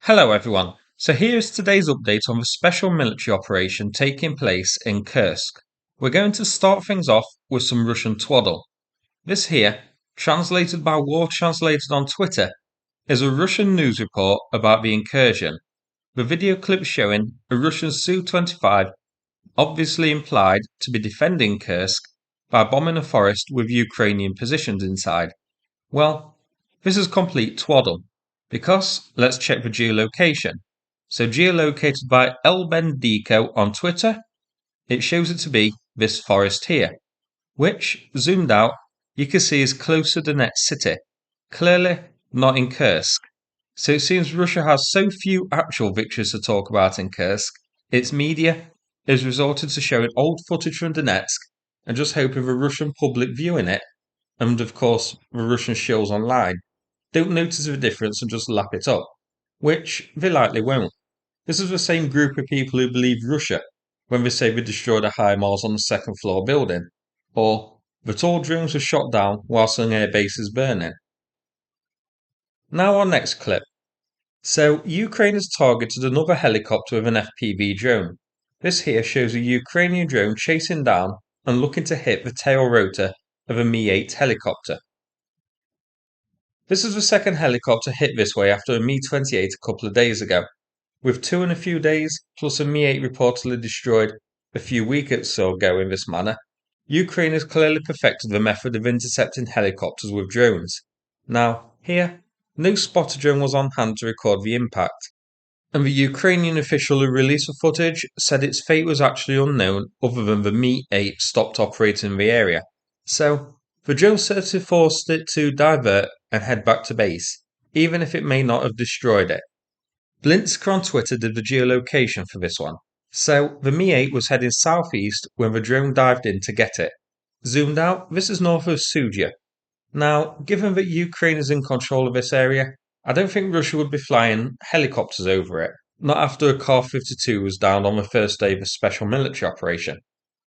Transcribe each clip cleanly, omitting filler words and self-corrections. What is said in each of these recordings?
Hello everyone, so here is today's update on the special military operation taking place in Kursk. We're going to start things off with some Russian twaddle. This here, translated by War Translated on Twitter, is a Russian news report about the incursion. The video clip showing a Russian Su-25 obviously implied to be defending Kursk by bombing a forest with Ukrainian positions inside. Well, this is complete twaddle. Because let's check the geolocation. So geolocated by Elbendico on Twitter, it shows it to be this forest here, which, zoomed out, you can see is close to the next city, clearly not in Kursk. So it seems Russia has so few actual victories to talk about in Kursk, its media has resorted to showing old footage from Donetsk and just hoping the Russian public viewing it, and of course the Russian shills online, don't notice the difference and just lap it up, which they likely won't. This is the same group of people who believe Russia when they say they destroyed a HIMARS on the second floor building, or that all drones were shot down whilst an airbase is burning. Now our next clip. So Ukraine has targeted another helicopter with an FPV drone. This here shows a Ukrainian drone chasing down and looking to hit the tail rotor of a Mi-8 helicopter. This is the second helicopter hit this way after a Mi-28 a couple of days ago, with two in a few days, plus a Mi-8 reportedly destroyed a few weeks or so ago in this manner. Ukraine has clearly perfected the method of intercepting helicopters with drones. Now, here, no spotter drone was on hand to record the impact, and the Ukrainian official who released the footage said its fate was actually unknown other than the Mi-8 stopped operating in the area. So, the drone certainly forced it to divert and head back to base, even if it may not have destroyed it. Blinsker on Twitter did the geolocation for this one. So, the Mi-8 was heading southeast when the drone dived in to get it. Zoomed out, this is north of Sudzha. Now, given that Ukraine is in control of this area, I don't think Russia would be flying helicopters over it, not after a Ka-52 was downed on the first day of the special military operation.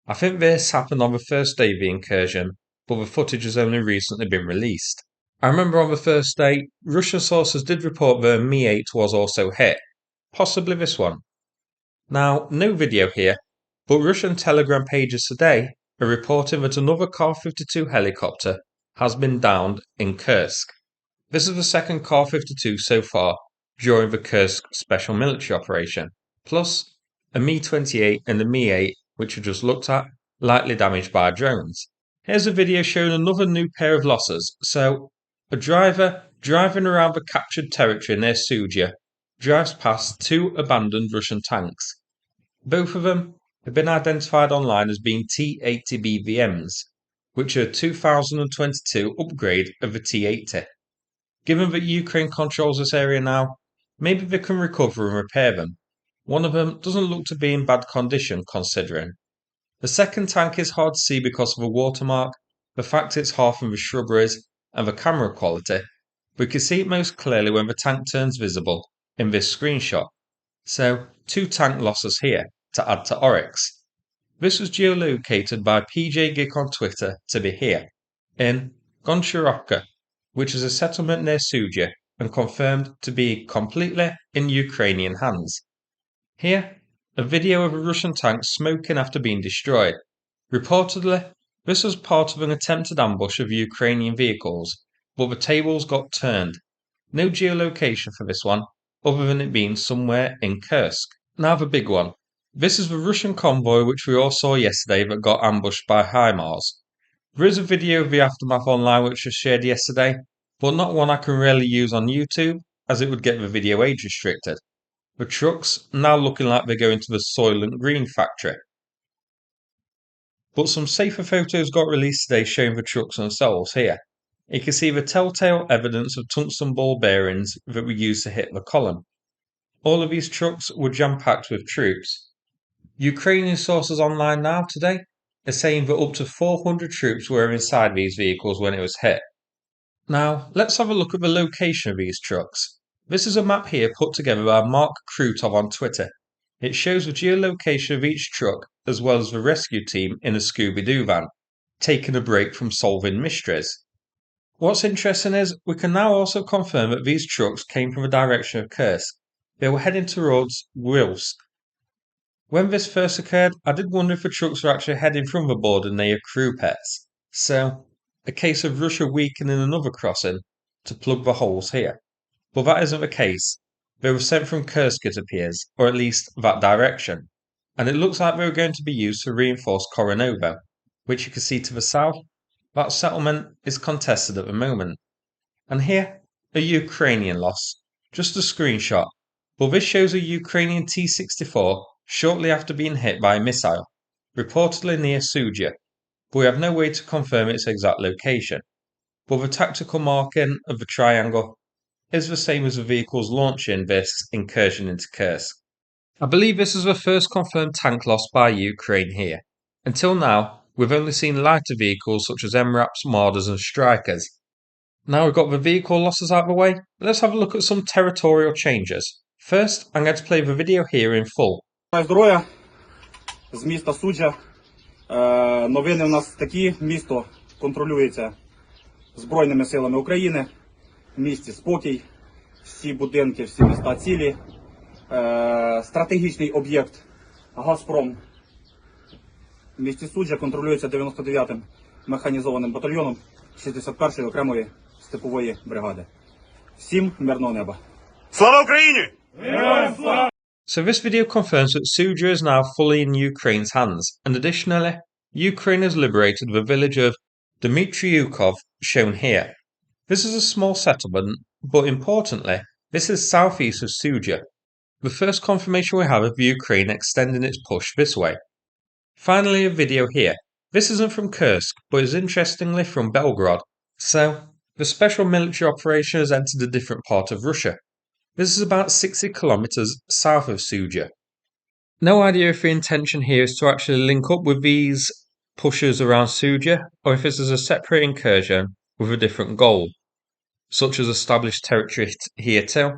I think this happened on the first day of the incursion, but the footage has only recently been released. I remember on the first day, Russian sources did report that a Mi-8 was also hit, possibly this one. Now, no video here, but Russian Telegram pages today are reporting that another Ka-52 helicopter has been downed in Kursk. This is the second Ka-52 so far during the Kursk special military operation, plus a Mi-28 and a Mi-8, which we just looked at, lightly damaged by drones. Here's a video showing another new pair of losses. So, a driver driving around the captured territory near Sudzha drives past two abandoned Russian tanks. Both of them have been identified online as being T-80 BVMs, which are a 2022 upgrade of the T-80. Given that Ukraine controls this area now, maybe they can recover and repair them. One of them doesn't look to be in bad condition considering. The second tank is hard to see because of a watermark, the fact it's half in the shrubberies, and the camera quality. We can see it most clearly when the tank turns visible in this screenshot. So, two tank losses here to add to Oryx. This was geolocated by PJ Geek on Twitter to be here, in Goncharovka, which is a settlement near Sudzha and confirmed to be completely in Ukrainian hands. Here, a video of a Russian tank smoking after being destroyed. Reportedly, this was part of an attempted ambush of Ukrainian vehicles, but the tables got turned. No geolocation for this one, other than it being somewhere in Kursk. Now the big one. This is the Russian convoy which we all saw yesterday that got ambushed by HIMARS. There is a video of the aftermath online which was shared yesterday, but not one I can really use on YouTube, as it would get the video age restricted. The trucks now looking like they're going to the Soylent Green factory. But some safer photos got released today showing the trucks themselves here. You can see the telltale evidence of tungsten ball bearings that were used to hit the column. All of these trucks were jam-packed with troops. Ukrainian sources online now today are saying that up to 400 troops were inside these vehicles when it was hit. Now, let's have a look at the location of these trucks. This is a map here put together by Mark Krutov on Twitter. It shows the geolocation of each truck as well as the rescue team in a Scooby-Doo van, taking a break from solving mysteries. What's interesting is we can now also confirm that these trucks came from the direction of Kursk. They were heading towards Kursk. When this first occurred, I did wonder if the trucks were actually heading from the border near Krupets. So, a case of Russia weakening another crossing to plug the holes here. But that isn't the case. They were sent from Kursk, it appears, or at least that direction. And it looks like they were going to be used to reinforce Koronovo, which you can see to the south. That settlement is contested at the moment. And here, a Ukrainian loss. Just a screenshot. But this shows a Ukrainian T-64 shortly after being hit by a missile, reportedly near Sudzha, but we have no way to confirm its exact location. But the tactical marking of the triangle is the same as the vehicles launching this incursion into Kursk. I believe this is the first confirmed tank loss by Ukraine here. Until now, we've only seen lighter vehicles such as MRAPs, Marders and Strikers. Now we've got the vehicle losses out of the way, let's have a look at some territorial changes. First, I'm going to play the video here in full. Здоров'я з міста Суджа. Новини у нас такі: місто контролюється Збройними силами України. В місті спокій, всі будинки, всі міста цілі. Стратегічний об'єкт Газпром в місті Суджа контролюється 99-м механізованим батальйоном 61-ї окремої степової бригади. Всім мирного неба. Слава Україні! Героям слава! So this video confirms that Sudzha is now fully in Ukraine's hands, and additionally, Ukraine has liberated the village of Dmitriukov, shown here. This is a small settlement, but importantly, this is southeast of Sudzha, the first confirmation we have of Ukraine extending its push this way. Finally, a video here. This isn't from Kursk, but is interestingly from Belgorod. So, the special military operation has entered a different part of Russia. This is about 60 kilometers south of Sudzha. No idea if the intention here is to actually link up with these pushes around Sudzha, or if this is a separate incursion with a different goal, such as establish territory here too,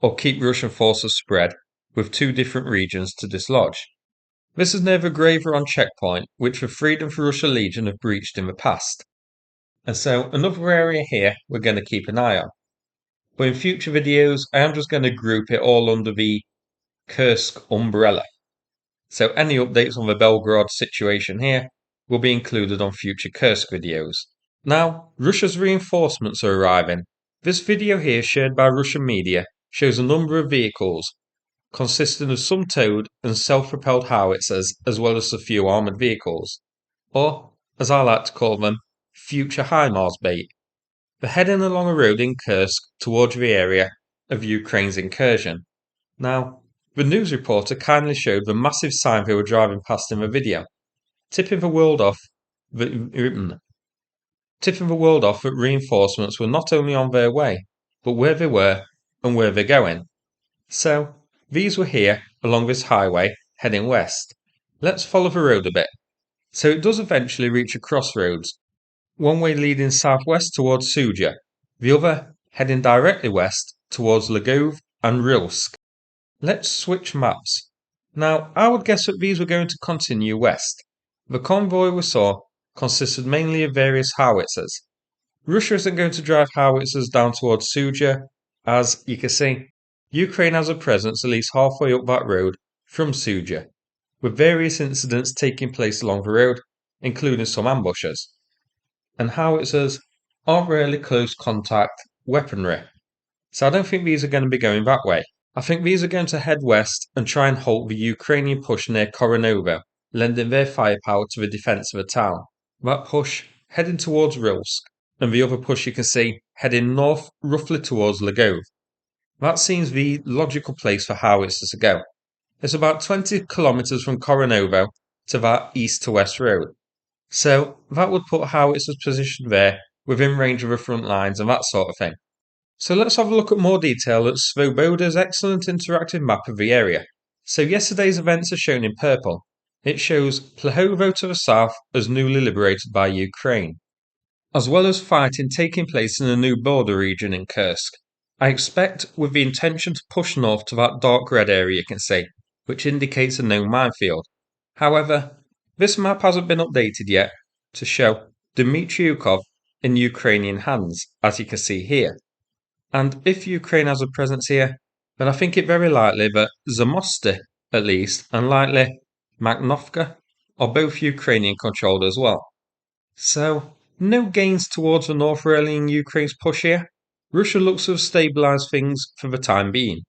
or keep Russian forces spread with two different regions to dislodge. This is near the Belgorod checkpoint, which the Freedom for Russia Legion have breached in the past. And so another area here we're going to keep an eye on. But in future videos, I am just going to group it all under the Kursk umbrella. So any updates on the Belgorod situation here will be included on future Kursk videos. Now, Russia's reinforcements are arriving. This video here shared by Russian media shows a number of vehicles consisting of some towed and self-propelled howitzers as well as a few armoured vehicles, or, as I like to call them, future HIMARS bait. They're heading along a road in Kursk towards the area of Ukraine's incursion. Now, the news reporter kindly showed the massive sign they were driving past in the video, tipping the world off that reinforcements were not only on their way, but where they were and where they're going. So, these were here along this highway heading west. Let's follow the road a bit. So it does eventually reach a crossroads, one way leading southwest towards Sudzha, the other heading directly west towards Lvov and Rilsk. Let's switch maps. Now, I would guess that these were going to continue west. The convoy we saw consisted mainly of various howitzers. Russia isn't going to drive howitzers down towards Sudzha, as you can see, Ukraine has a presence at least halfway up that road from Sudzha, with various incidents taking place along the road, including some ambushes. And howitzers aren't really close contact weaponry, so I don't think these are going to be going that way. I think these are going to head west and try and halt the Ukrainian push near Koronovo, lending their firepower to the defence of the town. That push heading towards Rilsk, and the other push you can see heading north roughly towards Lvov. That seems the logical place for howitzers to go. It's about 20 kilometres from Koronovo to that east to west road. So that would put howitzers positioned there within range of the front lines and that sort of thing. So let's have a look at more detail at Svoboda's excellent interactive map of the area. So yesterday's events are shown in purple. It shows Plehovo to the south as newly liberated by Ukraine, as well as fighting taking place in a new border region in Kursk. I expect with the intention to push north to that dark red area you can see, which indicates a known minefield. However, this map hasn't been updated yet to show Dmitriukov in Ukrainian hands, as you can see here. And if Ukraine has a presence here, but I think it very likely that Zamosti, at least, and likely Makhnovka are both Ukrainian controlled as well. So, no gains towards the north really in Ukraine's push here. Russia looks to have stabilised things for the time being.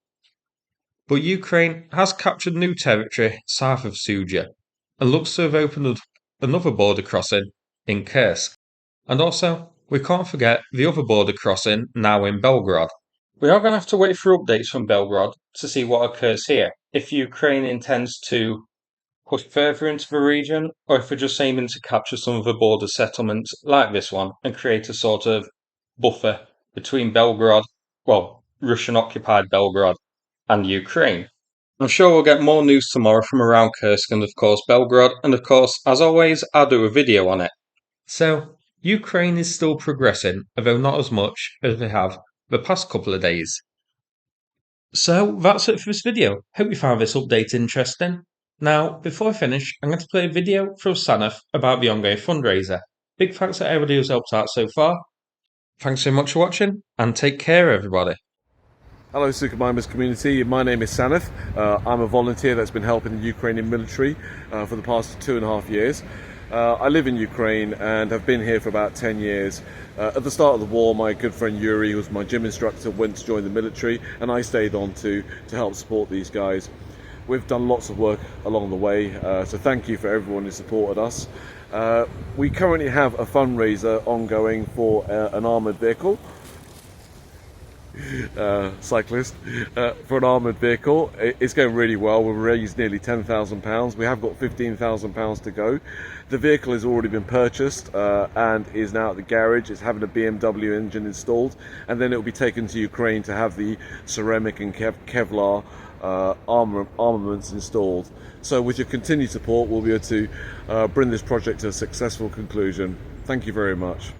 But Ukraine has captured new territory south of Sudzha and looks to have opened another border crossing in Kursk. And also, we can't forget the other border crossing now in Belgorod. We are going to have to wait for updates from Belgorod to see what occurs here, if Ukraine intends to push further into the region, or if they're just aiming to capture some of the border settlements like this one and create a sort of buffer between Belgorod, well, Russian occupied Belgorod, and Ukraine. I'm sure we'll get more news tomorrow from around Kursk and of course Belgorod, and of course, as always, I'll do a video on it. So, Ukraine is still progressing, although not as much as they have the past couple of days. So that's it for this video. Hope you found this update interesting. Now, before I finish, I'm going to play a video from Sanath about the ongoing fundraiser. Big thanks to everybody who's helped out so far. Thanks so much for watching, and take care, everybody. Hello Sukhmimers community, my name is Sanath. I'm a volunteer that's been helping the Ukrainian military for the past 2.5 years. I live in Ukraine and have been here for about 10 years. At the start of the war, my good friend Yuri, who was my gym instructor, went to join the military, and I stayed on to help support these guys. We've done lots of work along the way, so thank you for everyone who supported us. We currently have a fundraiser ongoing for an armoured vehicle. Cyclist for an armoured vehicle. It's going really well. We've raised nearly £10,000. We have got £15,000 to go. The vehicle has already been purchased and is now at the garage. It's having a BMW engine installed, and then it will be taken to Ukraine to have the ceramic and Kevlar armaments installed. So with your continued support, we'll be able to bring this project to a successful conclusion. Thank you very much.